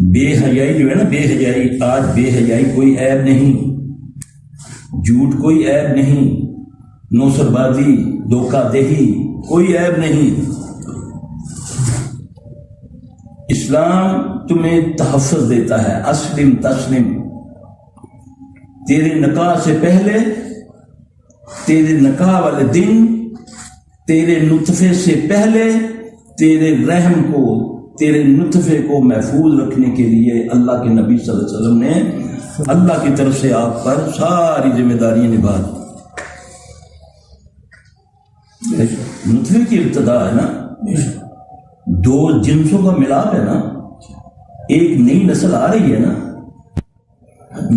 بے حیائی جو ہے نا، بے حیائی، آج بے حیائی کوئی عیب نہیں، جھوٹ کوئی عیب نہیں، نوسر بازی، دھوکہ دہی کوئی عیب نہیں۔ اسلام تمہیں تحفظ دیتا ہے، اسلم تسلم۔ تیرے نکاح سے پہلے، تیرے نکاح والے دن، تیرے نطفے سے پہلے، تیرے رحم کو، تیرے نطفے کو محفوظ رکھنے کے لیے اللہ کے نبی صلی اللہ علیہ وسلم نے اللہ کی طرف سے آپ پر ساری ذمہ داریاں نبھا دی۔ نطفے کی ابتدا ہے نا، دو جنسوں کا ملاپ ہے نا، ایک نئی نسل آ رہی ہے نا،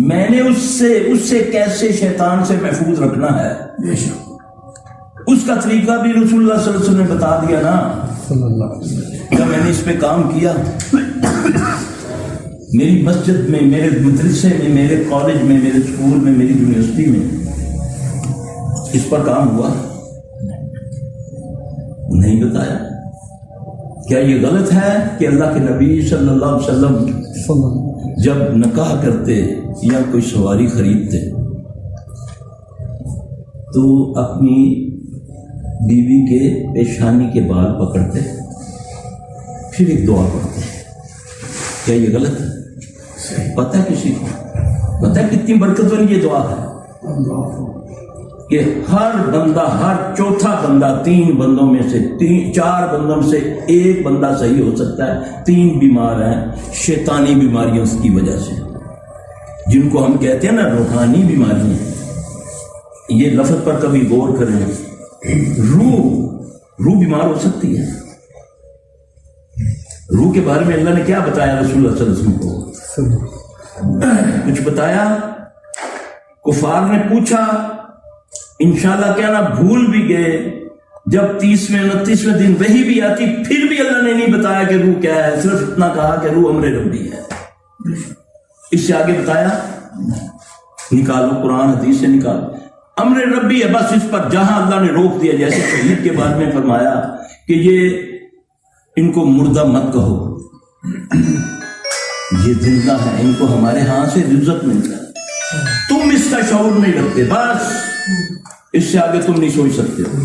میں نے اس سے کیسے شیطان سے محفوظ رکھنا ہے، اس کا طریقہ بھی رسول اللہ صلی اللہ علیہ وسلم نے بتا دیا نا۔ جب میں نے اس پہ کام کیا، میری مسجد میں، میرے مدرسے میں، میرے کالج میں، میرے اسکول میں، میری یونیورسٹی میں اس پر کام ہوا، نہیں بتایا۔ کیا یہ غلط ہے کہ اللہ کے نبی صلی اللہ علیہ وسلم جب نکاح کرتے یا کوئی سواری خریدتے تو اپنی بیوی کے پیشانی کے بال پکڑتے پھر ایک دعا پڑھتے؟ کیا یہ غلط ہے؟ پتہ ہے کسی کو؟ پتہ ہے کتنی برکت والی یہ دعا ہے کہ ہر بندہ، ہر چوتھا بندہ، 3 بندوں میں سے 4 بندوں میں سے ایک بندہ صحیح ہو سکتا ہے، 3 بیمار ہیں شیطانی بیماریاں اس کی وجہ سے، جن کو ہم کہتے ہیں نا روحانی بیماریاں۔ یہ لفظ پر کبھی غور کریں، روح بیمار ہو سکتی ہے۔ روح کے بارے میں اللہ نے کیا بتایا رسول اللہ صلی اللہ علیہ وسلم کو؟ کچھ بتایا؟ کفار نے پوچھا، انشاءاللہ کہنا بھول بھی گئے، جب 30ویں 29ویں دن وہی بھی آتی پھر بھی اللہ نے نہیں بتایا کہ روح کیا ہے، صرف اتنا کہا کہ روح امر ربی ہے۔ اس سے آگے بتایا نکالو، قرآن حدیث سے نکالو، امر ربی ہے بس۔ اس پر جہاں اللہ نے روک دیا، جیسے شہید کے بارے میں فرمایا کہ یہ ان کو مردہ مت کہو، یہ زندہ ہے، ان کو ہمارے ہاں سے رزق ملتا ہے، تم اس کا شعور نہیں رکھتے، بس اس سے آگے تم نہیں سوچ سکتے ہو،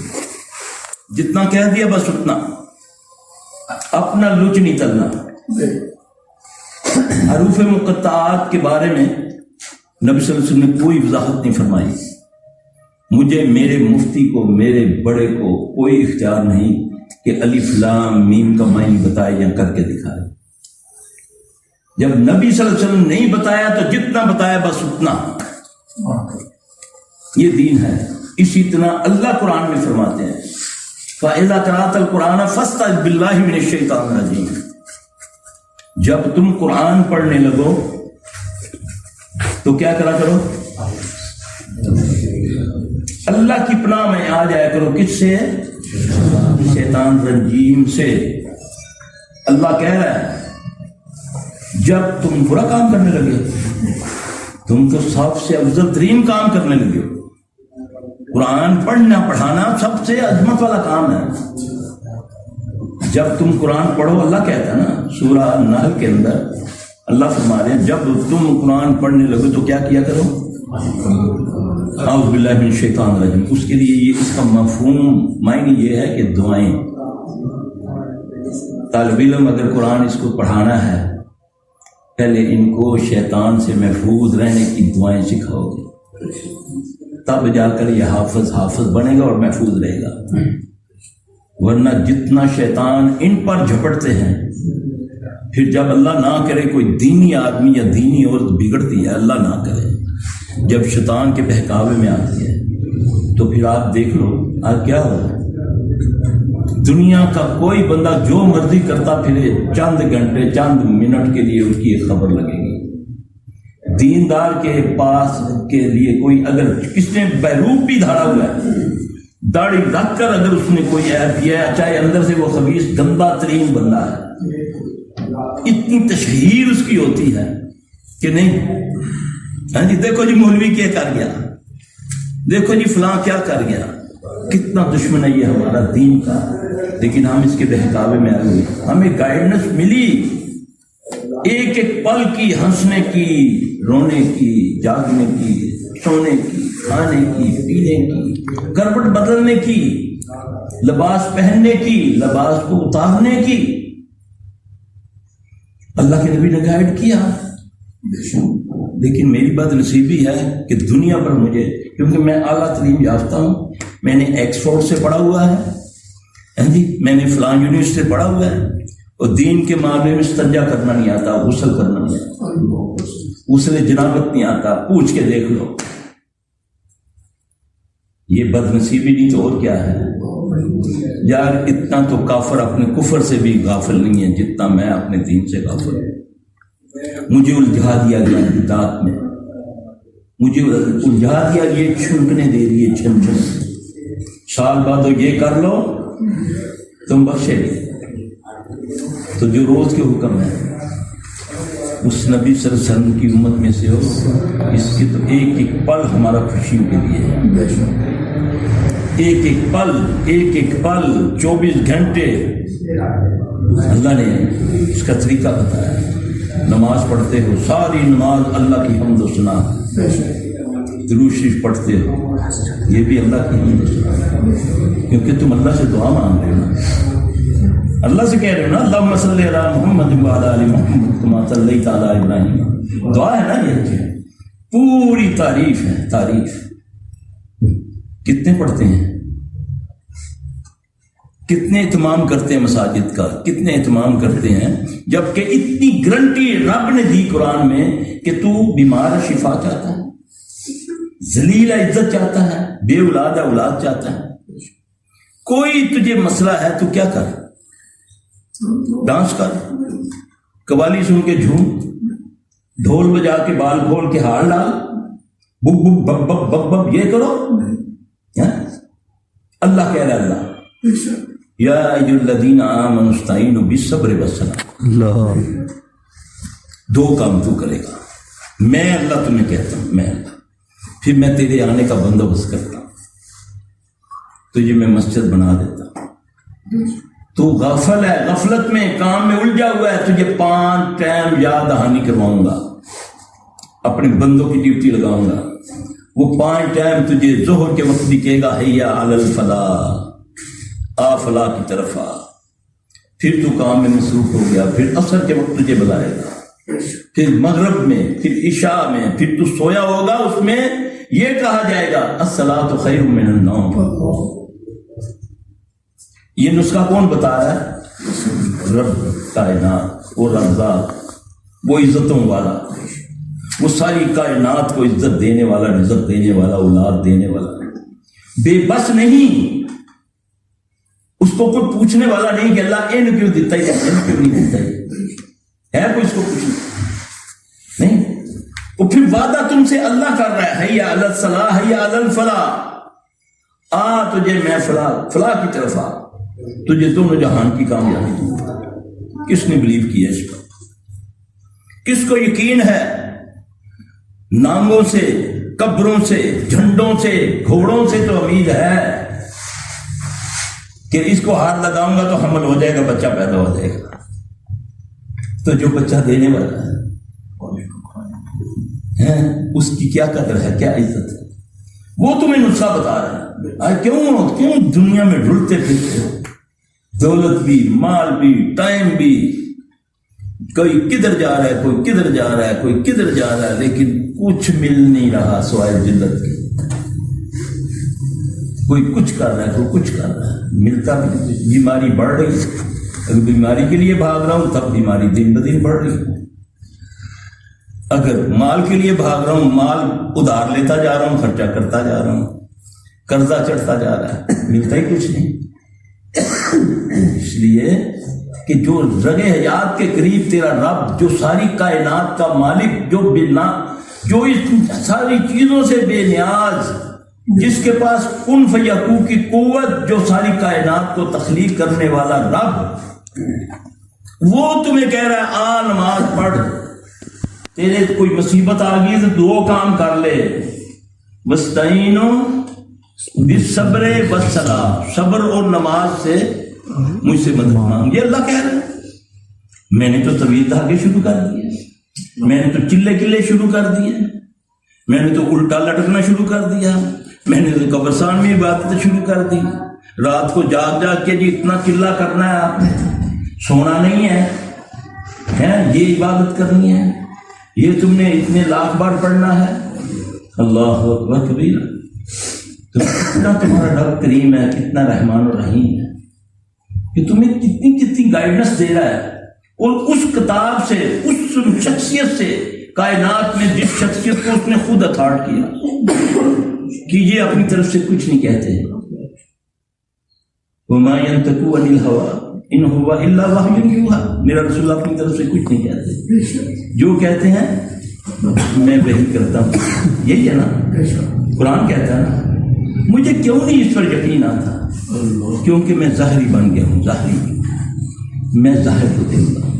جتنا کہہ دیا بس اتنا، اپنا لچ نہیں تلنا۔ حروف مقطعات کے بارے میں نبی صلی اللہ علیہ وسلم نے کوئی وضاحت نہیں فرمائی۔ مجھے، میرے مفتی کو، میرے بڑے کو کوئی اختیار نہیں کہ الف لام میم کا معنی بتائے یا کر کے دکھائے۔ جب نبی صلی اللہ علیہ وسلم نہیں بتایا تو جتنا بتایا بس اتنا، یہ دین ہے۔ اسی طرح اللہ قرآن میں فرماتے ہیں فَإِذَا قَرَأْتَ الْقُرْآنَ فَاسْتَعِذْ بِاللَّهِ مِنَ الشَّيْطَانِ الرَّجِيمِ۔ جب تم قرآن پڑھنے لگو تو کیا کرا کرو؟ اللہ کی پناہ میں آ جایا کرو۔ کس سے؟ شیطان رجیم سے۔ اللہ کہہ رہا ہے جب تم برا کام کرنے لگے، تم تو سب سے افضل ترین کام کرنے لگے ہو۔ قرآن پڑھنا پڑھانا سب سے عظمت والا کام ہے۔ جب تم قرآن پڑھو، اللہ کہتا ہے نا سورہ نحل کے اندر، اللہ فرما رہے ہیں جب تم قرآن پڑھنے لگو تو کیا کیا کرو؟ اعوذ باللہ من الشیطان الرجیم۔ اس کے لیے اس کا مفہوم معنی یہ ہے کہ دعائیں، طالب علم اگر قرآن اس کو پڑھانا ہے، پہلے ان کو شیطان سے محفوظ رہنے کی دعائیں سکھاؤ گے، تب جا کر یہ حافظ بنے گا اور محفوظ رہے گا۔ ورنہ جتنا شیطان ان پر جھپٹتے ہیں، پھر جب اللہ نہ کرے کوئی دینی آدمی یا دینی عورت بگڑتی ہے، اللہ نہ کرے، جب شیطان کے بہکاوے میں آتی ہے تو پھر آپ دیکھ لو آج کیا ہو رہا ہے۔ دنیا کا کوئی بندہ جو مرضی کرتا پھرے، چند گھنٹے چند منٹ کے لیے اس کی ایک خبر لگے گی۔ دیندار کے پاس کے لیے کوئی اگر کس نے بہروپ بھی دھاڑا ہوا ہے، داڑھی رکھ کر اگر اس نے کوئی عیب کیا ہے، چاہے اندر سے وہ خبیث گندا ترین بندہ ہے، اتنی تشہیر اس کی ہوتی ہے کہ نہیں، ہاں جی دیکھو جی مولوی کیا کر گیا، دیکھو جی فلاں کیا کر گیا، کتنا دشمن ہے یہ ہمارا دین کا۔ لیکن ہم اس کے بہکاوے میں آئے ہوئے، ہمیں گائیڈنس ملی ایک ایک پل کی، ہنسنے کی، رونے کی، جاگنے کی، سونے کی، کھانے کی، پینے کی، کروٹ بدلنے کی، لباس پہننے کی، لباس کو اتارنے کی، اللہ کے نبی نے گائیڈ کیا. لیکن میری بد نصیبی ہے کہ دنیا پر مجھے، کیونکہ میں اعلیٰ تعلیم یافتہ ہوں، میں نے ایکسفورڈ سے پڑھا ہوا ہے جی، میں نے فلاں یونیورسٹی سے پڑھا ہوا ہے، اور دین کے معاملے میں استنجا کرنا نہیں آتا، غسل کرنا نہیں آتا، غسل جنابت نہیں آتا، پوچھ کے دیکھ لو. یہ بد نصیبی نہیں تو اور کیا ہے یار. اتنا تو کافر اپنے کفر سے بھی غافل نہیں ہے جتنا میں اپنے دین سے غافل ہوں. مجھے الجھا دیا گیا بدعات میں، مجھے الجھا دیا، یہ چھنکنے دے دیے چھن چھن. سال بعد یہ کر لو تم بخشے گے. تو جو روز کے حکم ہے اس نبی صلی اللہ علیہ وسلم کی امت میں سے ہو، اس کی تو ایک ایک پل ہمارا خوشیوں کے لیے ہے. ایک ایک پل، ایک ایک پل، 24 گھنٹے اللہ نے اس کا طریقہ بتایا. نماز پڑھتے ہو، ساری نماز اللہ کی حمد و ثنا، درود شریف پڑھتے ہو، یہ بھی اللہ کی حمد و ثنا، کیونکہ تم اللہ سے دعا مانگ رہے ہو نا، اللہ سے کہہ رہے ہو نا اللہم صلی علی محمد وعلی آل محمد کما صلیت علی ابراہیم. دعا ہے نا یہ، پوری تعریف ہے. تعریف کتنے پڑھتے ہیں، کتنے اہتمام کرتے ہیں مساجد کا، کتنے اہتمام کرتے ہیں، جبکہ اتنی گارنٹی رب نے دی قرآن میں کہ تو بیمار ہے شفا چاہتا ہے، ذلیل ہے عزت چاہتا ہے، بے اولاد ہے اولاد چاہتا ہے. کوئی تجھے مسئلہ ہے تو کیا کر، ڈانس کر، قوالی سن کے جھوم، ڈھول بجا کے بال کھول کے ہار ڈال، بک بک بک بک بک بک، یہ کرو. اللہ کہہ رہا ہے، اللہ یا ایھا الذین آمنوا استعینوا بالصبر والصلاۃ. دو کام تو کرے گا، میں اللہ تمہیں کہتا ہوں، میں اللہ، پھر میں تیرے آنے کا بندوبست کرتا ہوں، تجھے میں مسجد بنا دیتا ہوں. تو غافل ہے، غفلت میں کام میں الجھا ہوا ہے، تجھے 5 ٹائم یاد دہانی کرواؤں گا، اپنے بندوں کی ڈیوٹی لگاؤں گا. وہ 5 ٹائم تجھے ظہر کے وقت بھی کہے گا حیا علی الفلاح، آ فلاح کی طرف آ. پھر تو کام میں مصروف ہو گیا. پھر عصر کے وقت تجھے بلائے گا، پھر مغرب میں، پھر عشاء میں، پھر تو سویا ہوگا، اس میں یہ کہا جائے گا الصلاۃ خیر من النوم. یہ نسخہ کون بتا رہا ہے؟ رب کائنات، وہ رزاق، وہ عزتوں والا، وہ ساری کائنات کو عزت دینے والا، رزق دینے والا، اولاد دینے والا. بے بس نہیں، اس کو کوئی پوچھنے والا نہیں کہ اللہ ان کیوں دیتا ہے، ان کیوں نہیں دیتا ہے کوئی اس کو پوچھنے نہیں. وہ پھر وعدہ تم سے اللہ کر رہا ہے حیا علی الصلاح حیا علی الفلاح، آ تجھے میں فلاح کی طرف آ، تجھے دونوں جہان کی کامیابی دوں گا. کس نے بلیو کیا اس پر؟ کس کو یقین ہے؟ ناموں سے، قبروں سے، جھنڈوں سے، گھوڑوں سے تو امید ہے کہ اس کو ہاتھ لگاؤں گا تو حمل ہو جائے گا، بچہ پیدا ہو جائے گا. تو جو بچہ دینے والا ہے اس کی کیا قدر ہے، کیا عزت ہے، وہ تمہیں نسخہ بتا رہا ہے. کیوں دنیا میں ڈھلتے پھرتے ہو، دولت بھی، مال بھی، ٹائم بھی، کوئی کدھر جا رہا ہے، کوئی کدھر جا رہا ہے، کوئی کدھر جا رہا ہے، لیکن کچھ مل نہیں رہا سوائے ذلت کے. کوئی کچھ کر رہا ہے، کوئی کچھ کر رہا ہے، ملتا بھی نہیں. بیماری بڑھ رہی ہے، اگر بیماری کے لیے بھاگ رہا ہوں تب بیماری دن بدن بڑھ رہی ہے. اگر مال کے لیے بھاگ رہا ہوں، مال ادھار لیتا جا رہا ہوں، خرچہ کرتا جا رہا ہوں، قرضہ چڑھتا جا رہا ہے، ملتا ہی کچھ نہیں. اس لیے کہ جو رگ حیات کے قریب تیرا رب، جو ساری کائنات کا مالک، جو اس ساری چیزوں سے بے نیاز، جس کے پاس کن فیکون کی قوت، جو ساری کائنات کو تخلیق کرنے والا رب، وہ تمہیں کہہ رہا ہے آ نماز پڑھ. تیرے کوئی مصیبت آ گئی تو 2 کام کر لے، وستعینوا بالصبر والصلاۃ، صبر اور نماز سے مجھ سے مدد مانگ. یہ اللہ کہہ رہا ہے. میں نے تو طویل دھاگے شروع کر دیے, میں نے تو چلے کلے شروع کر دیے, میں نے تو الٹا لٹکنا شروع کر دیا, میں نے تو قبرستان میں عبادت شروع کر دی. رات کو جاگ جاگ کے جی اتنا چلا کرنا ہے آپ نے, سونا نہیں ہے, یہ عبادت کرنی ہے, یہ تم نے اتنے لاکھ بار پڑھنا ہے. اللہ اکبر کبیرہ. تو کتنا تمہارا رب کریم ہے, کتنا رحمان و رحیم ہے کہ تمہیں کتنی کتنی گائیڈنس دے رہا ہے. اور اس کتاب سے, اس شخصیت سے, کائنات میں جس شخصیت کو اس نے خود اتھارٹ کیا کہ یہ اپنی طرف سے کچھ نہیں کہتے ہیں. وَمَا يَنْتَقُ عَنِ الْهَوَىٰ إِنْ هُوَ إِلَّا وَحْيٌ يُوحَىٰ. میرا رسول اللہ اپنی طرف سے کچھ نہیں کہتے, جو کہتے ہیں میں وحی کرتا ہوں. یہی ہے نا, قرآن کہتا ہے نا. مجھے کیوں نہیں اس پر یقین آتا؟ کیونکھ میں ظاہری بن گیا ہوں. ظاہری, میں ظاہر کو دیکھتا ہوں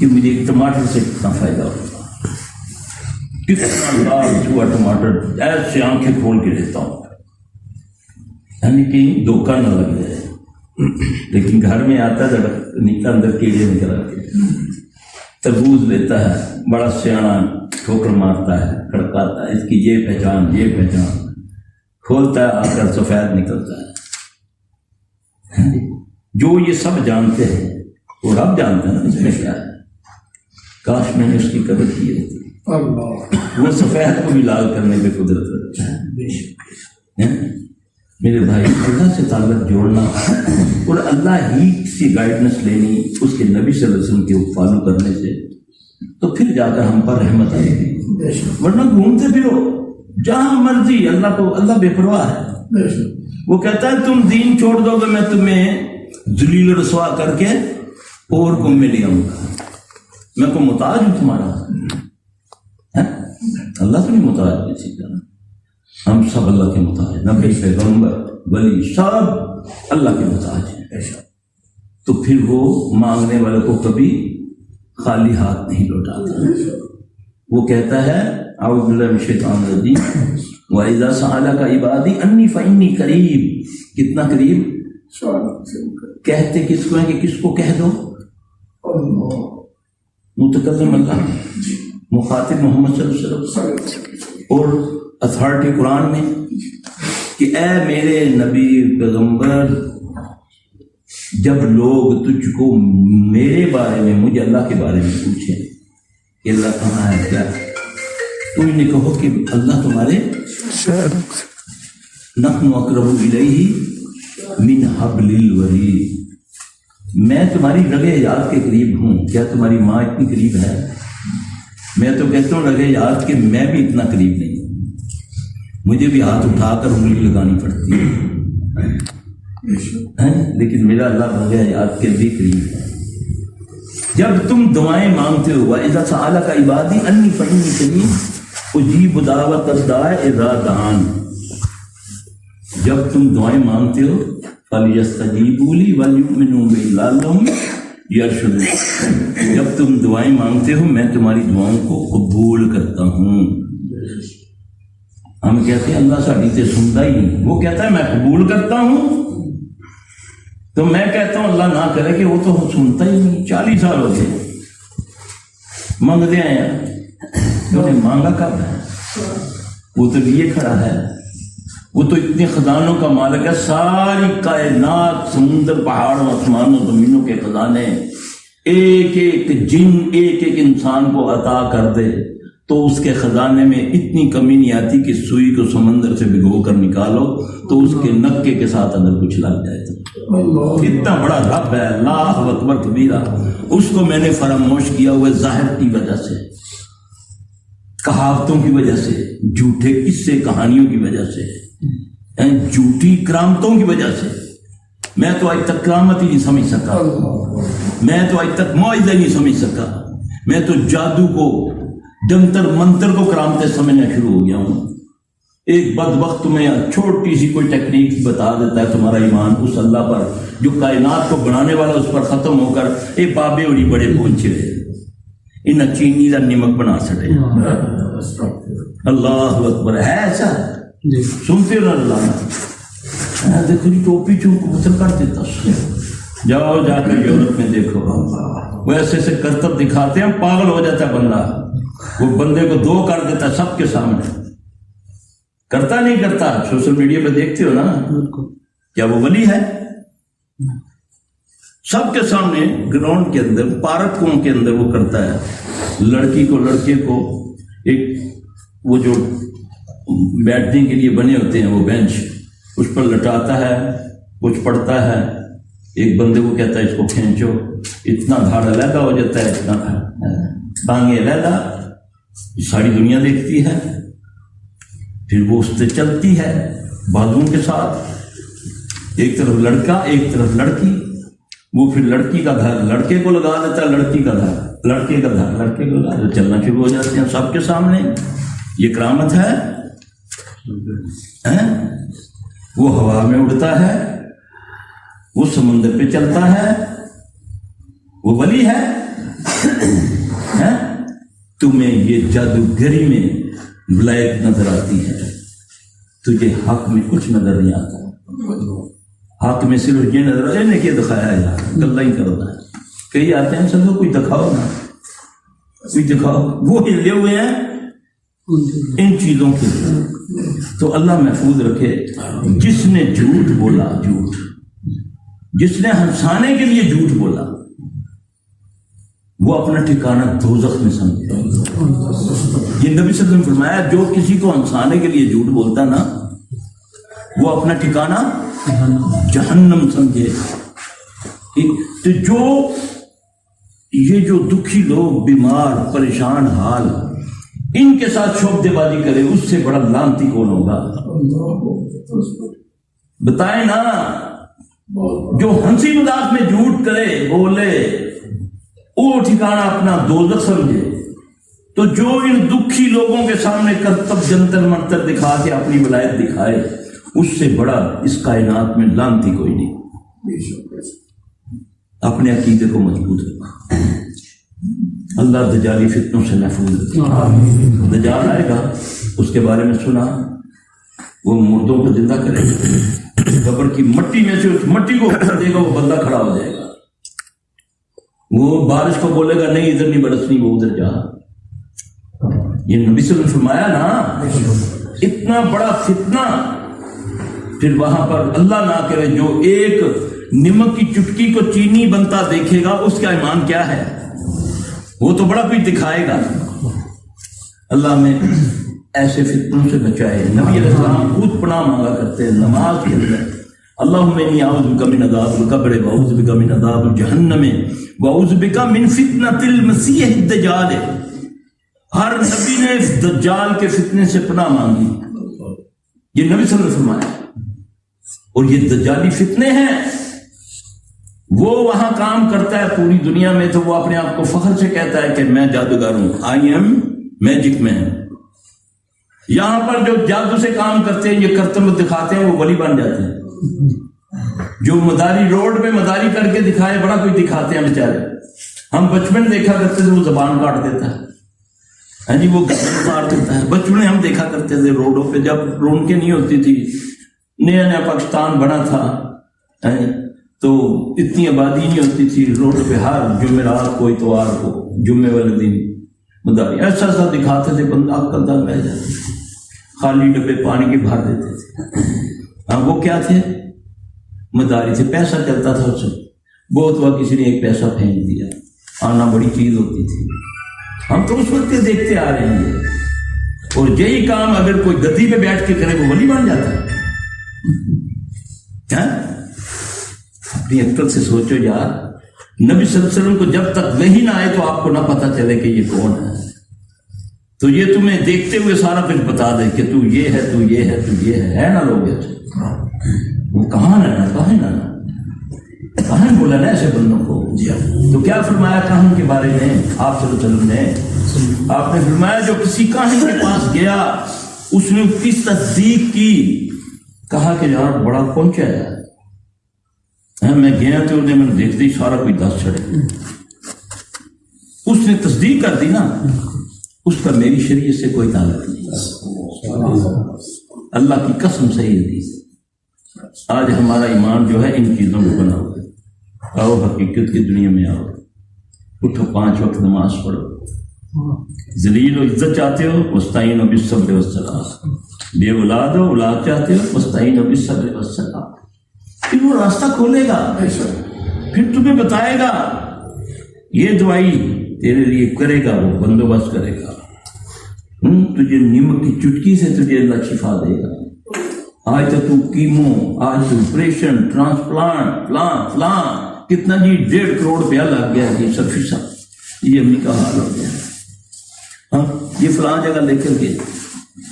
کہ مجھے ایک ٹماٹر سے کتنا فائدہ ہوتا, کتنا لال چھوا ٹماٹر ایسے آنکھیں کھول کے دیتا ہوں, یعنی کہ دھوکہ نہ لگ جائے. لیکن گھر میں آتا ہے نکتا اندر کیڑے نکل آتے. تربوز لیتا ہے, بڑا سیاح ٹھوکر مارتا ہے, کھڑکاتا ہے, اس کی یہ پہچان, یہ پہچان, کھولتا ہے, آ کر سفید نکلتا ہے. جو یہ سب جانتے ہیں وہ رب جانتے ہیں نا اس میں کیا ہے. کاش میں نے اس کی قدر کی ہوتی. وہ سفید کو بھی لال کرنے پہ قدرت رکھتا ہے. میرے بھائی, اللہ سے تعلق جوڑنا اور اللہ ہی کی گائیڈنس لینی اس کے نبی صلی اللہ علیہ وسلم کے فالو کرنے سے, تو پھر جا کر ہم پر رحمت آئے گی. ورنہ گھومتے پھرو جہاں مرضی, اللہ کو, اللہ بے پرواہ ہے. وہ کہتا ہے تم دین چھوڑ دو گے میں تمہیں ذلیل رسوا کر کے اور کو میں لے آؤں گا. میں کو محتاج ہوں تمہارا. اللہ تو نہیں محتاج کسی کا, ہم سب اللہ کے محتاج ہیں. نبی, پیغمبر, ولی سب اللہ کے محتاج ہیں. تو پھر وہ مانگنے والے کو کبھی خالی ہاتھ نہیں لوٹاتا. وہ کہتا ہے اعوذ باللہ من الشیطان الرجیم وَإِذَا سَأَلَكَ عِبَادِي أَنِّي فَإِنِّي قَرِيب. کتنا قریب کہتے کس کو ہیں کہ کس کو کہہ دو؟ متکلم اللہ, مخاطب محمد صلی اللہ علیہ وسلم, اور اتھارٹی قرآن میں کہ اے میرے نبی پیغمبر, جب لوگ تجھ کو میرے بارے میں, مجھے اللہ کے بارے میں پوچھیں کہ اللہ کہاں ہے کیا, تو انہیں کہو کہ اللہ تمہارے نحن اقرب الیہ من حبل الورید. میں تمہاری رگ حیات کے قریب ہوں. کیا تمہاری ماں اتنی قریب ہے؟ میں تو کہتا ہوں رگ حیات کہ میں بھی اتنا قریب نہیں ہوں. مجھے بھی ہاتھ اٹھا کر انگلی لگانی پڑتی ہے, لیکن میرا اللہ رگ حیات کے بھی قریب ہے. جب تم دعائیں مانگتے ہو وَإِذَا سَأَلَكَ عِبَادِي أَنِّي فَإِنِّي قَرِيبٌ أُجِيبُ دَعْوَةَ الدَّاعِ إِذَا دَعَانِ. جب تم دعائیں مانگتے ہو فَلْيَسْتَجِيبُوا لِي وَلْيُؤْمِنُوا بِي لَعَلَّهُمْ يَرْشُدُونَ. جب تم دعائیں مانگتے ہو میں تمہاری دعاؤں کو قبول کرتا ہوں. ہم کہتے ہیں اللہ ساڈی تے سنتا ہی نہیں, وہ کہتا ہے میں قبول کرتا ہوں. تو میں کہتا ہوں اللہ نہ کرے کہ وہ تو سنتا ہی نہیں. 40 سال ہو گئے مانگتے ہیں, انہوں نے مانگا کب ہے؟ وہ تو لیے کھڑا ہے. وہ تو اتنے خزانوں کا مالک ہے. ساری کائنات, سمندر, پہاڑوں, آسمانوں, زمینوں کے خزانے ایک ایک جن ایک ایک انسان کو عطا کر دے تو اس کے خزانے میں اتنی کمی نہیں آتی کہ سوئی کو سمندر سے بھگو کر نکالو تو اس کے نکے کے ساتھ اندر کچھ لگ جائے. اتنا بڑا رب ہے, اللہ اکبر کبیرہ. اس کو میں نے فراموش کیا ہوا ظاہر کی وجہ سے, کہاوتوں کی وجہ سے, جھوٹے قصے کہانیوں کی وجہ سے, جھوٹی کرامتوں کی وجہ سے. میں تو آج تک کرامت ہی نہیں سمجھ سکا, میں تو آج تک معجزہ نہیں سمجھ سکا. میں تو جادو کو, جنتر منتر کو کرامتیں سمجھنا شروع ہو گیا ہوں. ایک بدبخت تمہیں چھوٹی سی کوئی ٹیکنیک بتا دیتا ہے, تمہارا ایمان اس اللہ پر جو کائنات کو بنانے والا اس پر ختم ہو کر اے بابے اڑی بڑے پہنچے ان چینی کا نمک بنا سکے. اللہ اکبر. ہے ایسا سنتے رہنا, دیکھو جی ٹوپی چون کو پتھر کر دیتا, جاؤ جا کر یورپ میں دیکھو، وہ ایسے ایسے کرتب دکھاتے ہیں، پاگل ہو جاتا ہے بندہ، وہ بندے کو دو کر دیتا ہے سب کے سامنے، کرتا نہیں کرتا، سوشل میڈیا پہ دیکھتے ہو نا، کیا وہ ولی ہے؟ سب کے سامنے گراؤنڈ کے اندر، پارکوں کے اندر وہ کرتا ہے، لڑکی کو لڑکے کو ایک وہ جو بیٹھنے کے لیے بنے ہوتے ہیں وہ بینچ، اس پر لٹاتا ہے، کچھ پڑھتا ہے، ایک بندے کو کہتا ہے اس کو کھینچو، اتنا دھاڑ علیحدہ ہو جاتا ہے، اتنا ٹانگیں علیحدہ، ساری دنیا دیکھتی ہے، پھر وہ اس سے چلتی ہے بازوؤں کے ساتھ، ایک طرف لڑکا ایک طرف لڑکی، وہ پھر لڑکی کا دھر لڑکے کو لگا دیتا ہے، لڑکی کا دھر لڑکے کا دھر لڑکے کو لگا دیتا، چلنا شروع ہو جاتے ہیں سب کے سامنے۔ یہ کرامت ہے؟ وہ ہوا میں اڑتا ہے، وہ سمندر پہ چلتا ہے، وہ ولی ہے؟ تمہیں یہ جادوگری میں ولایت نظر آتی ہے، تجھے حق میں کچھ نظر نہیں آتا، حق میں صرف یہ نظر آتا ہے کیا دکھایا یار، گلا ہی کرتا ہے، کئی آتے ہیں سب کوئی دکھاؤ نا، کوئی دکھاؤ، وہ ہلے ہوئے ہیں ان چیزوں کے لیے۔ تو اللہ محفوظ رکھے، جس نے جھوٹ بولا، جھوٹ جس نے ہنسانے کے لیے جھوٹ بولا، وہ اپنا ٹھکانہ دوزخ میں سمجھے۔ یہ نبی صلی اللہ علیہ وسلم نے فرمایا جو کسی کو ہنسانے کے لیے جھوٹ بولتا نا، وہ اپنا ٹھکانہ جہنم سمجھے۔ تو یہ جو دکھی لوگ، بیمار پریشان حال، ان کے ساتھ شعبدے بازی کرے، اس سے بڑا لعنتی کون ہوگا؟ بتائیں نا، جو ہنسی مذاق میں جھوٹ کرے، بولے، وہ ٹھکانہ اپنا دوزخ سمجھے۔ تو جو ان دکھی لوگوں کے سامنے کرتب جنتر منتر دکھا کے اپنی ولایت دکھائے، اس سے بڑا اس کائنات میں لعنتی کوئی نہیں۔ اپنے عقیدے کو مضبوط رکھو، اللہ دجالی فتنوں سے محفوظ رکھے۔ دجال آئے گا، اس کے بارے میں سنا، وہ مردوں کو زندہ کرے گا، قبر کی مٹی میں سے اس مٹی کو ہٹا دے گا، وہ بندہ کھڑا ہو جائے گا، وہ بارش کو بولے گا نہیں ادھر نہیں برسنی، وہ ادھر جا۔ یہ نبی صلی اللہ علیہ وسلم نے فرمایا نا، اتنا بڑا فتنہ، پھر وہاں پر اللہ نہ کرے جو ایک نمک کی چٹکی کو چینی بنتا دیکھے گا، اس کا ایمان کیا ہے؟ وہ تو بڑا کچھ دکھائے گا۔ اللہ میں ایسے فتنوں سے بچائے۔ نبی علیہ السلام خود پناہ مانگا کرتے ہیں نماز کے اندر، اللہم انی اعوذ بک من عذاب القبر واعوذ بک من عذاب جہنم واعوذ بک من فتنۃ المسیح الدجال۔ ہر نبی نے دجال کے فتنے سے پناہ مانگی، یہ نبی صلی اللہ علیہ وسلم فرمایا۔ اور یہ دجالی فتنے ہیں، وہ وہاں کام کرتا ہے پوری دنیا میں، تو وہ اپنے آپ کو فخر سے کہتا ہے کہ میں جادوگر ہوں، آئی ایم میجک مین۔ یہاں پر جو جادو سے کام کرتے ہیں، یہ کرتب دکھاتے ہیں، وہ ولی بن جاتے ہیں۔ جو مداری روڈ پہ مداری کر کے دکھائے، بڑا کوئی دکھاتے ہیں بیچارے۔ ہم بچپن دیکھا کرتے تھے، وہ زبان کاٹ دیتا ہے، ہاں جی، وہ گردن مار دیتا ہے۔ بچپن میں ہم دیکھا کرتے تھے روڈوں پہ، جب رونقیں نہیں ہوتی تھی، نیا نیا پاکستان بنا تھا، تو اتنی آبادی نہیں ہوتی تھی، روڈ پہ ہر جمعرات کو اتوار کو جمعے والے دن مداری ایسا ایسا دکھاتے تھے، بندہ عقل دنگ رہ جاتے، خالی ڈبے پانی کے بھر دیتے تھے۔ ہاں، وہ کیا تھے؟ مداری تھے، پیسہ چلتا تھا اس سے۔ بہت وقت کسی نے ایک پیسہ پھینک دیا، آنا بڑی چیز ہوتی تھی۔ ہم تو اس وقت دیکھتے آ رہے ہیں، اور یہی کام اگر کوئی گدی پہ بیٹھ کے کرے، وہ ولی بن جاتا ہے۔ اپنی عقل سے سوچو یار، نبی صلی اللہ علیہ وسلم کو جب تک وحی نہ آئے تو آپ کو نہ پتا چلے کہ یہ کون ہے، تو یہ تمہیں دیکھتے ہوئے سارا کچھ بتا دے کہ تو یہ ہے، تو یہ ہے، تو یہ ہے نا لوگ وہ کہاں نا کہاں بولا نا ایسے بندوں کو۔ تو کیا فرمایا کاہن کے بارے میں آپ صلی اللہ علیہ وسلم نے؟ آپ نے فرمایا جو کسی کاہن کے پاس گیا، اس نے اس کی تصدیق کی، کہا کہ یار بڑا پہنچا ہے، میں گیا تو انہیں میں نے دیکھ دی سارا کوئی دس چڑھے، اس نے تصدیق کر دی نا، اس کا میری شریعت سے کوئی تعلق نہیں۔ اللہ کی قسم صحیح حدیث۔ آج ہمارا ایمان جو ہے ان چیزوں میں بنا ہوا ہے، آؤ حقیقت کی دنیا میں آؤ, اٹھو 5 وقت نماز پڑھو, ذلیل و عزت چاہتے ہو مستعین و بالصبر والصلاۃ, بے اولاد ہو اولاد چاہتے ہو مستعین و بالصبر والصلاۃ. پھر وہ راستہ کھولے گا, پھر تمہیں بتائے گا یہ دوائی تیرے لیے کرے گا, وہ بندوبست کرے گا. تجھے نمک کی چٹکی سے تجھے اللہ شفا دے گا. آج تو کیمو, آج تو آپریشن, ٹرانسپلانٹ, فلاں کتنا جی 1.5 کروڑ روپیہ لگ گیا جی سب فیصد. یہ امی کا حال ہو گیا. ہاں یہ فلاں جگہ لے کر گئے,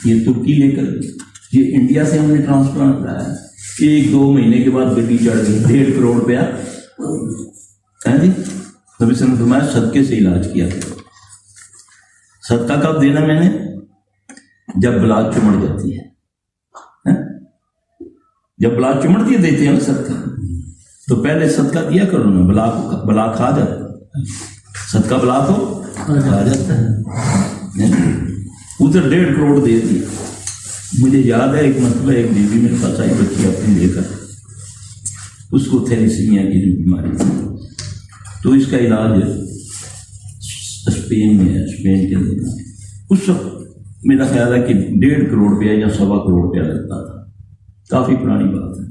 یہ ترکی لے کر گئے, یہ انڈیا سے ہم نے ٹرانسپلانٹ کرایا, 1-2 مہینے کے بعد گڈی چڑھ گئی 1.5 کروڑ روپیہ. جی نبی صلی اللہ علیہ وسلم نے فرمایا صدقے سے علاج کیا کرو. صدقہ کب دینا میں نے؟ جب بلاد چمڑ جاتی ہے. جب بلاد چمڑتی ہے دیتے ہیں نا صدقہ, تو پہلے صدقہ دیا کرو نا. بلا کھا جاتا ہے, صدقہ بلا کو کھا جاتا ہے. ادھر 1.5 کروڑ دے دیا. مجھے یاد ہے ایک مرتبہ ایک بیوی میرے پاس آئی, بچی اپنی لے کر, اس کو تھیلیسیمیا کی جو بیماری تھی, تو اس کا علاج اسپین میں ہے, اسپین کے اندر. اس وقت میرا خیال ہے کہ 1.5 کروڑ روپیہ یا 1.25 کروڑ روپیہ لگتا تھا. کافی پرانی بات ہے.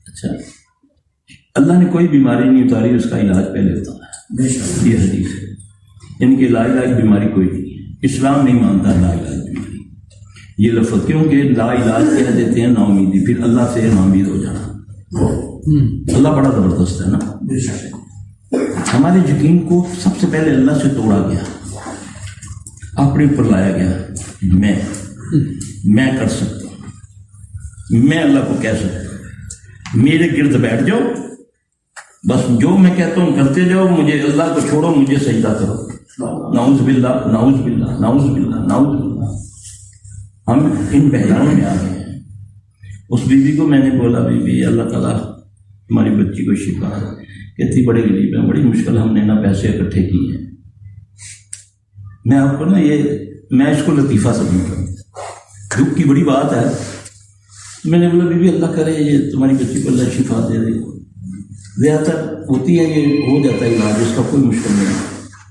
اچھا, اللہ نے کوئی بیماری نہیں اتاری, اس کا علاج پہلے ہوتا ہے. یہ حدیث ہے. ان کے لا علاج بیماری کوئی نہیں ہے. اسلام نہیں مانتا لا علاج بیماری. یہ لفظ کیونکہ لا علاج کہہ دیتے ہیں نا امیدی, پھر اللہ سے نا امید ہو جانا. اللہ بڑا زبردست ہے نا. ہمارے یقین کو سب سے پہلے اللہ سے توڑا گیا, اپنے اوپر لایا گیا. میں کر سکتا ہوں, میں اللہ کو کہہ سکتا ہوں, میرے گرد بیٹھ جاؤ, بس جو میں کہتا ہوں کرتے جاؤ, مجھے اللہ کو چھوڑو, مجھے سجدہ کرو. نعوذ باللہ, نعوذ باللہ, نعوذ باللہ, نعوذ باللہ. ہم ان بہتانوں میں آ گئے ہیں. اس بیوی کو میں نے بولا, بیوی اللہ تعالیٰ ہماری بچی کو شفا ہے. کہتی بڑے غریب ہیں, بڑی مشکل, ہم نے نہ پیسے اکٹھے کیے ہیں. میں آپ کو نا میں اس کو لطیفہ سمجھتا ہوں, دکھ کی بڑی بات ہے. میں نے بولا بیوی اللہ کرے یہ تمہاری بچی کو اللہ شفا دے دے. زیادہ تر ہوتی ہے یہ ہو جاتا ہے علاج, اس کا کوئی مشکل نہیں ہے,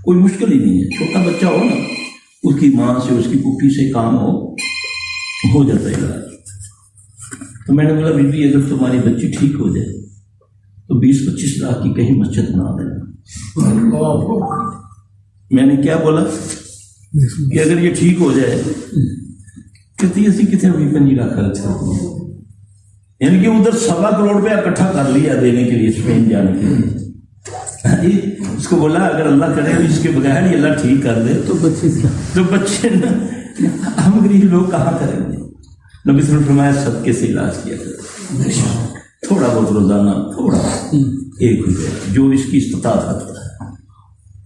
کوئی مشکل ہی نہیں ہے. چھوٹا بچہ ہو نا, اس کی ماں سے اس کی پھوپھی سے کام ہو جاتا ہے علاج. تو میں نے بولا بیوی اگر تمہاری بچی ٹھیک ہو جائے تو 20-25 لاکھ کی کہیں مسجد بنا دینا. میں نے کیا بولا کہ اگر یہ ٹھیک ہو جائے, کہتی اسی کتنے بھی 25 لاکھ خرچ کرتے ہیں. یعنی کہ ادھر 1.25 کروڑ روپیہ اکٹھا کر لیا دینے کے لیے, اسپین جانے کے لیے. اس کو بولا اگر اللہ کرے اس کے بغیر ہی اللہ ٹھیک کر دے تو بچے نا ہم غریب لوگ کہاں کریں گے. نبی صلی اللہ علیہ وسلم نے فرمایا صدقے سے علاج کیا کرے, تھوڑا بہت روزانہ, تھوڑا 1 روپیہ جو اس کی استطاعت رکھتا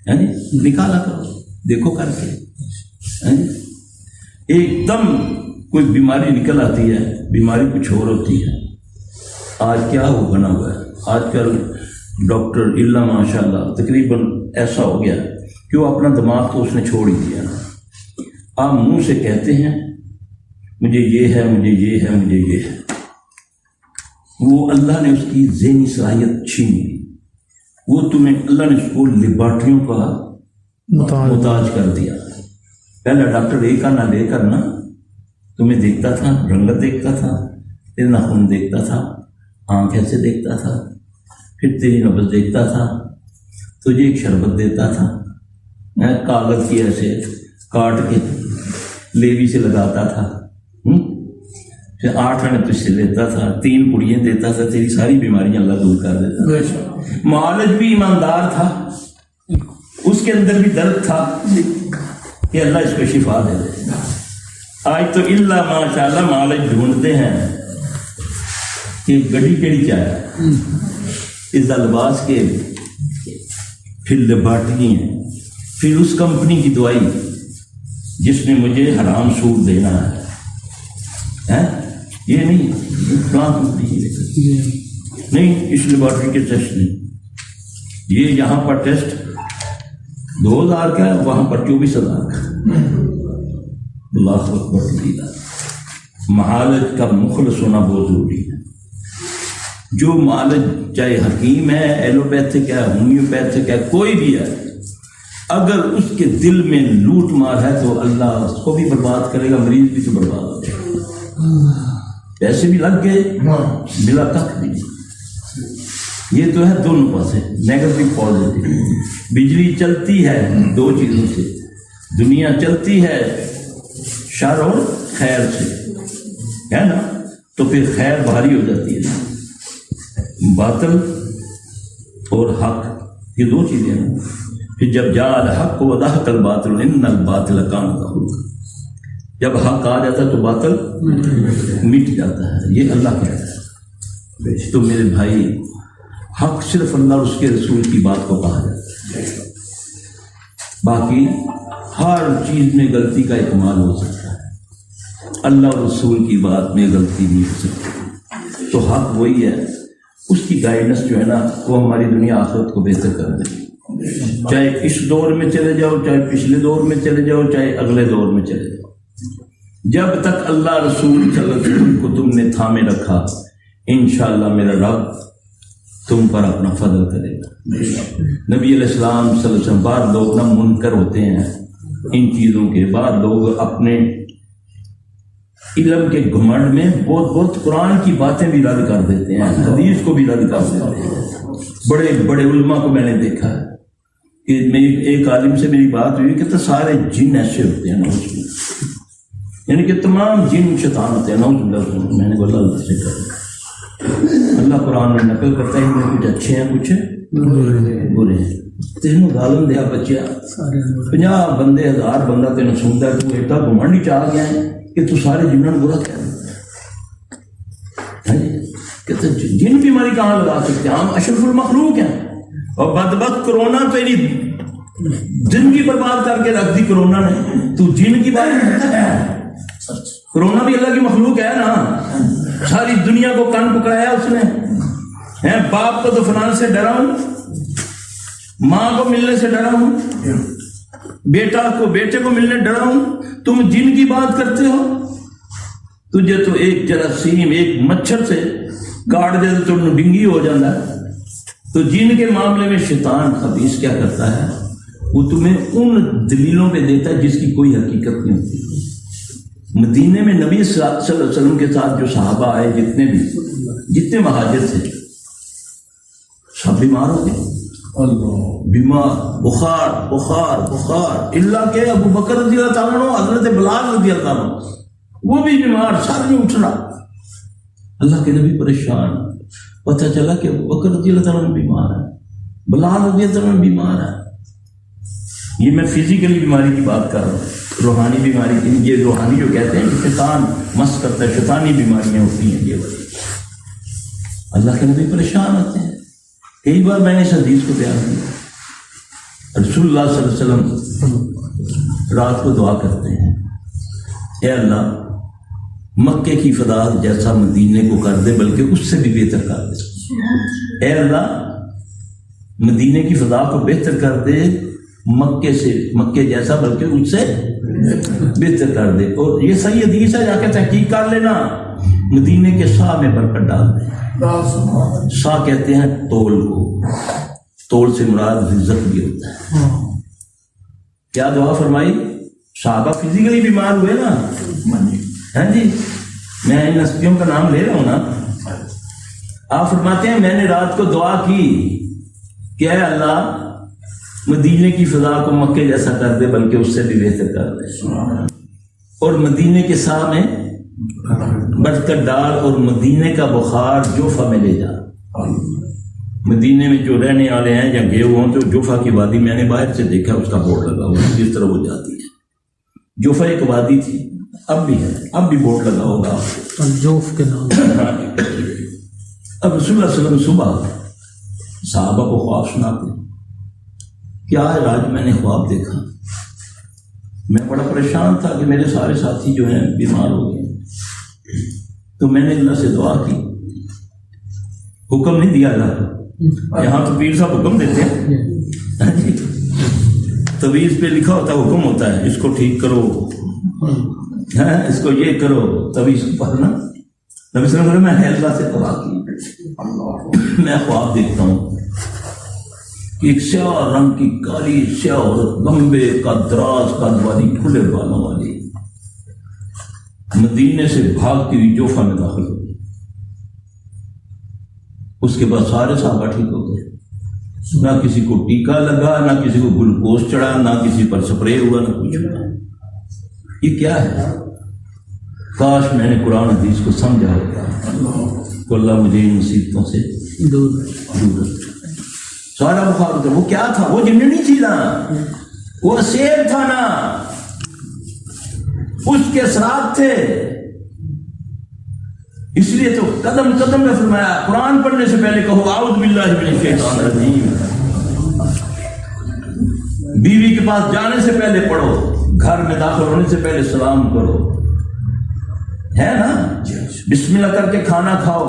ہے, نکالا کرو, دیکھو کر کے. ایک دم کوئی بیماری نکل آتی ہے, بیماری کچھ اور ہوتی ہے. آج کیا ہو بنا ہوا ہے, آج کل ڈاکٹر اللہ ماشاء اللہ تقریباً ایسا ہو گیا کہ وہ اپنا دماغ تو اس نے چھوڑ ہی دیا. آپ منہ سے کہتے ہیں مجھے یہ ہے, مجھے یہ ہے, مجھے یہ ہے. وہ اللہ نے اس کی ذہنی صلاحیت چھین لی. وہ تمہیں اللہ نے اس کو لیبارٹریوں کا محتاج کر دیا. پہلا ڈاکٹر ایک آنا لے کر نا تمہیں دیکھتا تھا, رنگت دیکھتا تھا, پھر ناخن دیکھتا تھا, آنکھ ایسے دیکھتا تھا, پھر تیری نبض دیکھتا تھا, تجھے ایک شربت دیتا تھا, کاغذ کی ایسے کاٹ کے لیوی سے لگاتا تھا, پھر 8 آنے تجھ سے لیتا تھا, 3 پڑیاں دیتا تھا, تیری ساری بیماریاں اللہ دور کر دیتا تھا. معالج بھی ایماندار تھا, اس کے اندر بھی درد تھا کہ اللہ اس کو شفا دے دے. آج تو اللہ ماشاء اللہ معالج ڈھونڈتے ہیں کہ گڈی کیڑی چاہے, اس لباس کے, پھر لیبارٹری ہیں, پھر اس کمپنی کی دوائی جس نے مجھے حرام سود دینا ہے. یہ نہیں فلاں کمپنی نہیں, اس لیبارٹری کے ٹیسٹ نہیں, یہ یہاں پر ٹیسٹ 2000 کا ہے, وہاں پر 24,000 کا. اللہ اکبر. معالج کا مخلص ہونا بہت ضروری ہے. جو معالج چاہے حکیم ہے، ایلوپیتھک ہے، ہومیوپیتھک ہے، کوئی بھی ہے، اگر اس کے دل میں لوٹ مار ہے تو اللہ اس کو بھی برباد کرے گا، مریض بھی تو برباد ہو جائے گا، پیسے بھی لگ گئے بلا تک بھی۔ یہ تو ہے دونوں پاسے، نیگیٹو پازیٹیو۔ بجلی چلتی ہے دو چیزوں سے، دنیا چلتی ہے شر اور خیر سے، ہے نا؟ تو پھر خیر بھاری ہو جاتی ہے، باطل اور حق یہ دو چیزیں ہیں۔ پھر جب جاء الحق وضحق الباطل ان الباطل کان زہوقا، جب حق آ جاتا ہے تو باطل مٹ جاتا ہے، یہ اللہ کہتا ہے۔ تو میرے بھائی، حق صرف اللہ اور اس کے رسول کی بات کو کہا جاتا ہے، باقی ہر چیز میں غلطی کا احتمال ہو سکتا ہے، اللہ اور رسول کی بات میں غلطی نہیں ہو سکتی۔ تو حق وہی ہے، اس کی گائیڈنس جو ہے نا وہ ہماری دنیا آخرت کو بہتر کر دے گی، چاہے اس دور میں چلے جاؤ، چاہے پچھلے دور میں چلے جاؤ، چاہے اگلے دور میں چلے جاؤ، جب تک اللہ رسول صلی اللہ علیہ وسلم کو تم نے تھامے رکھا، انشاءاللہ میرا رب تم پر اپنا فضل کرے گا۔ نبی علیہ السلام صلی اللہ علیہ وسلم، بعض لوگ نہ منکر ہوتے ہیں ان چیزوں کے، بعض لوگ اپنے علم کے گھمنڈ میں بہت قرآن کی باتیں بھی رد کر دیتے ہیں، حدیث کو بھی رد کر دیتے ہیں۔ بڑے بڑے علماء کو میں نے دیکھا ہے کہ ایک عالم سے میری بات ہوئی کہ تو سارے جن ایسے ہوتے ہیں، نعوذ باللہ، یعنی کہ تمام جن شیطان ہوتے ہیں، نعوذ باللہ۔ میں نے بولا اللہ سے کر، اللہ قرآن میں نقل کرتا ہے، ان میں کچھ اچھے ہیں کچھ برے ہیں۔ تینوں ظالم دیا بچیا، 50 بندے 1000 بندہ تینوں سنتا ہے، تو ایڈا گھمنڈ چاہ گیا ہے کہ تو سارے جنہوں نے برا کہہ کہ جن بیماری کہاں لگا سکتے ہیں، ہم اشرف المخلوق ہیں، اور بدبخت کرونا تیری زندگی برباد کر کے رکھ دی کرونا نے، تو جن کی بات کرتا ہے؟ کرونا بھی اللہ کی مخلوق ہے نا، ساری دنیا کو کان پکڑایا اس نے۔ باپ کو تو فلان سے ڈرا ہوں، ماں کو ملنے سے ڈرا ہوں، بیٹا کو بیٹے کو ملنے ڈرا ہوں، تم جن کی بات کرتے ہو؟ تجھے تو ایک جراثیم ایک مچھر سے کاٹ دے تو تم ڈنگی ہو جاتا ہے۔ تو جن کے معاملے میں شیطان خبیث کیا کرتا ہے، وہ تمہیں ان دلیلوں پہ دیتا ہے جس کی کوئی حقیقت نہیں ہوتی۔ مدینے میں نبی صلی اللہ علیہ وسلم کے ساتھ جو صحابہ آئے، جتنے مہاجر تھے، سب بیمار ہو گئے، بیمار، بخار، اللہ کے ابو بکر رضی اللہ تعالیٰ عنہ، حضرت بلال رضی اللہ تعالیٰ عنہ، وہ بھی بیمار، سر نہیں اٹھ رہا۔ اللہ کے نبی پریشان، پتہ چلا کہ ابو بکر رضی اللہ تعالیٰ عنہ بیمار ہے، بلال رضی اللہ تعالیٰ عنہ بیمار ہے۔ یہ میں فزیکلی بیماری کی بات کر رہا ہوں، روحانی بیماری کی، یہ روحانی جو کہتے ہیں کہ شیطان مس کرتا ہے، شیطانی بیماریاں ہوتی ہیں، یہ والی۔ اللہ کے نبی پریشان ہوتے ہیں۔ کئی بار میں نے اس حدیث کو بیان کیا، رسول اللہ صلی اللہ علیہ وسلم رات کو دعا کرتے ہیں، اے اللہ مکے کی فضا جیسا مدینے کو کر دے، بلکہ اس سے بھی بہتر کر دے۔ اے اللہ مدینے کی فضا کو بہتر کر دے، مکے جیسا بلکہ اس سے بہتر کر دے۔ اور یہ صحیح حدیث ہے، جا کے تحقیق کر لینا۔ مدینے کے سا میں برکت ڈال دے۔ سا کہتے ہیں تول کو، تول سے مراد عزت بھی ہوتا ہے۔ کیا دعا فرمائی؟ صحابہ فزیکلی بیمار ہوئے نا، ہاں جی، میں ان ہستیوں کا نام لے رہا ہوں نا۔ آپ فرماتے ہیں میں نے رات کو دعا کی کہ اے اللہ مدینے کی فضا کو مکے جیسا کر دے، بلکہ اس سے بھی بہتر کر دے، اور مدینے کے سا میں برکت ڈال، اور مدینے کا بخار جوفا میں لے جا۔ مدینے میں جو رہنے والے ہیں یا گئے ہوں، تو جوفا کی وادی میں نے باہر سے دیکھا، اس کا بورڈ لگا ہوا، جس طرح وہ جاتی ہے۔ جوفا ایک وادی تھی، اب بھی ہے، اب بھی بورڈ لگا ہوگا الجوف کے نام۔ اب رسول اللہ صلی اللہ علیہ وسلم صبح صحابہ کو خواب سناتے، کیا ہے آج میں نے خواب دیکھا، میں بڑا پریشان تھا کہ میرے سارے ساتھی جو ہیں بیمار ہو گئے، تو میں نے اللہ سے دعا کی، حکم نہیں دیا اللہ کو، یہاں تو پیر صاحب حکم دیتے ہیں، تویز پہ لکھا ہوتا ہے، حکم ہوتا ہے، اس کو ٹھیک کرو، اس کو یہ کرو، تویز پڑھنا۔ نبی صلی اللہ علیہ وسلم میں اللہ سے دعا کی، میں خواب دیکھتا ہوں کہ ایک سیاہ رنگ کی کالی سیاہ عورت لمبے قد دراز قد والی کھلے بالوں والی مدینے سے بھاگتی ہوئی جوفہ میں داخل ہو گئی. اس کے بعد سارے صحابہ ٹھیک ہو گئے. نہ کسی کو ٹیکا لگا، نہ کسی کو گلوکوز چڑھا، نہ کسی پر سپرے ہوا، نہ کچھ ہوا. یہ کیا ہے؟ کاش میں نے قرآن حدیث کو سمجھا ہوتا تو اللہ مجھے ان مصیبتوں سے دور سارا بخار ہوتا. وہ کیا تھا؟ وہ جننی تھی نا، وہ سیب تھا نا، اس کے اثرات تھے. اس لیے تو قدم قدم میں فرمایا قرآن پڑھنے سے پہلے کہو اعوذ باللہ من الشیطان الرجیم. بیوی کے پاس جانے سے پہلے پڑھو، گھر میں داخل ہونے سے پہلے سلام کرو، ہے نا؟ بسم اللہ کر کے کھانا کھاؤ.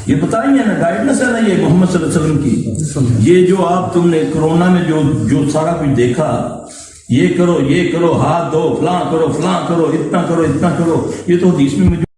یہ بتائیے نا، گائیڈنس ہے نا یہ محمد صلی اللہ علیہ وسلم کی. یہ جو آپ تم نے کرونا میں جو سارا کچھ دیکھا، یہ کرو یہ کرو، ہاتھ دھو، فلاں کرو فلاں کرو، اتنا کرو اتنا کرو، یہ تو حدیث میں مجھے